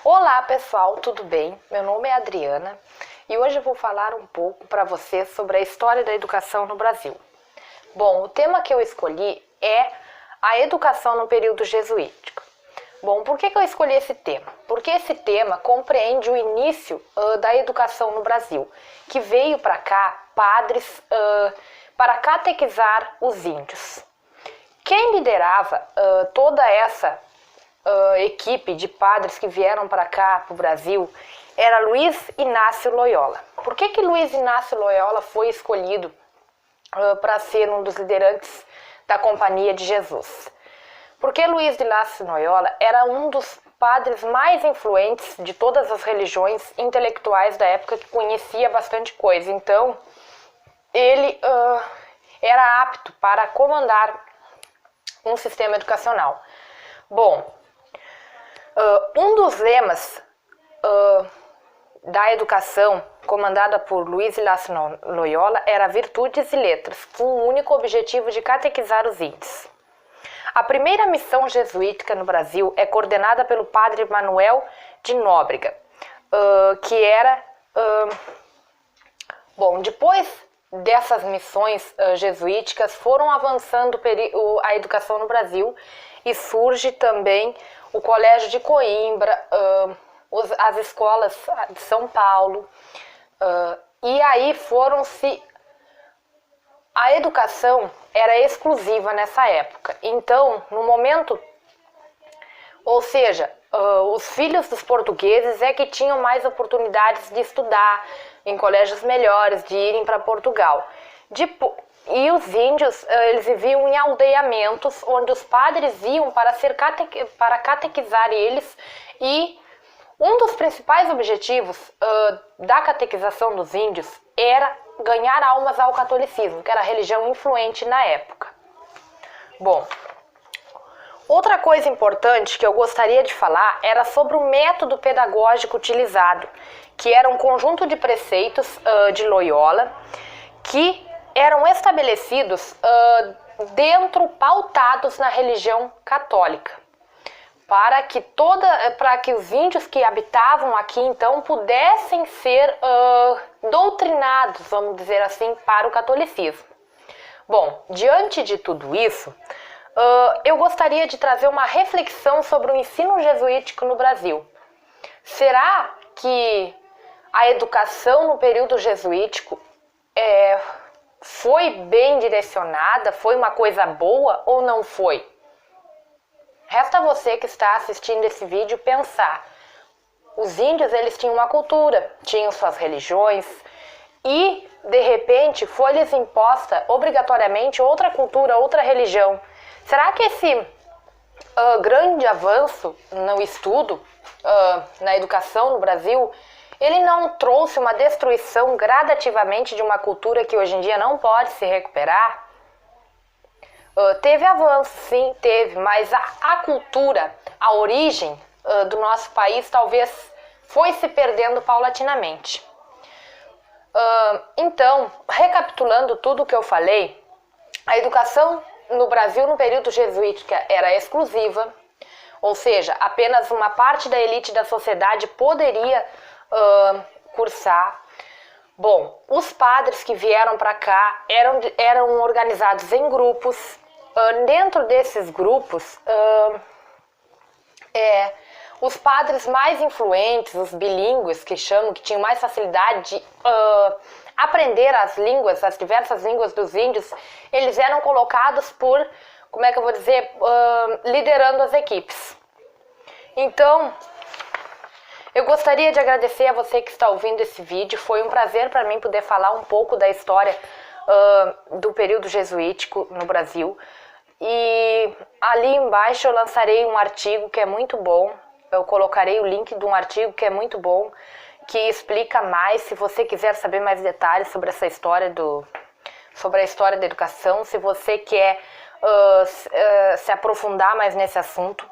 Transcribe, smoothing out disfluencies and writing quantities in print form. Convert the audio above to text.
Olá pessoal, tudo bem? Meu nome é Adriana e hoje eu vou falar um pouco para vocês sobre a história da educação no Brasil. Bom, o tema que eu escolhi é a educação no período jesuítico. Bom, por que eu escolhi esse tema? Porque esse tema compreende o início da educação no Brasil, que veio para cá padres para catequizar os índios. Quem liderava toda essa equipe de padres que vieram para cá, para o Brasil, era Luiz Inácio Loyola. Por que Luiz Inácio Loyola foi escolhido para ser um dos liderantes da Companhia de Jesus? Porque Luiz Inácio Loyola era um dos padres mais influentes de todas as religiões intelectuais da época, que conhecia bastante coisa. Então, ele era apto para comandar um sistema educacional. Bom, um dos lemas da educação comandada por Luiz Inácio Loyola era virtudes e letras, com o único objetivo de catequizar os índios. A primeira missão jesuítica no Brasil é coordenada pelo padre Manuel de Nóbrega, que era... Bom, depois dessas missões jesuíticas foram avançando a educação no Brasil e surge também o Colégio de Coimbra, as escolas de São Paulo, e aí a educação era exclusiva nessa época. Então, no momento, ou seja, os filhos dos portugueses é que tinham mais oportunidades de estudar em colégios melhores, de irem para Portugal. E os índios, eles viviam em aldeamentos, onde os padres iam para catequizar eles, e um dos principais objetivos da catequização dos índios era ganhar almas ao catolicismo, que era a religião influente na época. Bom, outra coisa importante que eu gostaria de falar era sobre o método pedagógico utilizado, que era um conjunto de preceitos de Loyola, que eram estabelecidos pautados na religião católica, para que os índios que habitavam aqui, então, pudessem ser doutrinados, vamos dizer assim, para o catolicismo. Bom, diante de tudo isso, eu gostaria de trazer uma reflexão sobre o ensino jesuítico no Brasil. Será que a educação no período jesuítico foi bem direcionada, foi uma coisa boa ou não foi? Resta você que está assistindo esse vídeo pensar. Os índios, eles tinham uma cultura, tinham suas religiões e, de repente, foi-lhes imposta obrigatoriamente outra cultura, outra religião. Será que esse grande avanço no estudo, na educação no Brasil, ele não trouxe uma destruição gradativamente de uma cultura que hoje em dia não pode se recuperar? Teve avanço, sim, teve, mas a cultura, a origem do nosso país talvez foi se perdendo paulatinamente. Então, recapitulando tudo o que eu falei, a educação no Brasil no período jesuítico era exclusiva, ou seja, apenas uma parte da elite da sociedade poderia cursar. Bom, os padres que vieram para cá eram organizados em grupos. Dentro desses grupos, os padres mais influentes, os bilíngues que chamam, que tinham mais facilidade de aprender as diversas línguas dos índios, eles eram colocados por, liderando as equipes. Então, eu gostaria de agradecer a você que está ouvindo esse vídeo. Foi um prazer para mim poder falar um pouco da história do período jesuítico no Brasil. E ali embaixo eu lançarei um artigo que é muito bom. Eu colocarei o link de um artigo que é muito bom, que explica mais, se você quiser saber mais detalhes sobre essa história sobre a história da educação, se você quer se aprofundar mais nesse assunto.